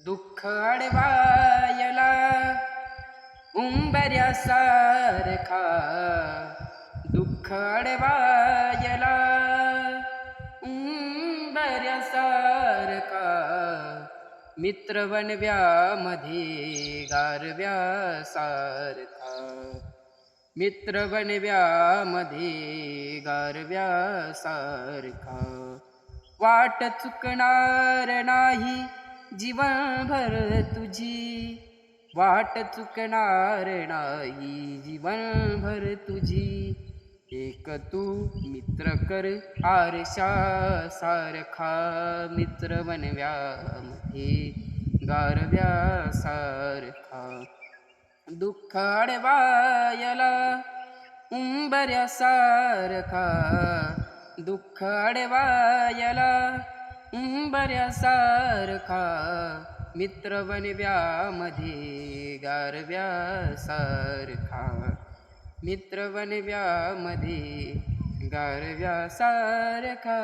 दुःख अडवायला उंबऱ्यासारखा, दुःख अडवायला उंबऱ्यासारखा, मित्र बनव्यामध्ये गारव्यासारखा, मित्र बनव्यामध्ये गारव्यासारखा, वाट चुकणार नाही जीवनभर तुझी, वाट चुकणार नाही जीवनभर तुझी, एक तू मित्र कर आरशा सारखा, मित्र बनव्यामध्ये गारव्यासारखा, दुःख अडवायला उंबऱ्यासारखा, दुःख अडवायला उंबऱ्यासारखा, मित्र बनव्यामध्ये गारव्यासारखा, मित्र बनव्यामध्ये गारव्यासारखा.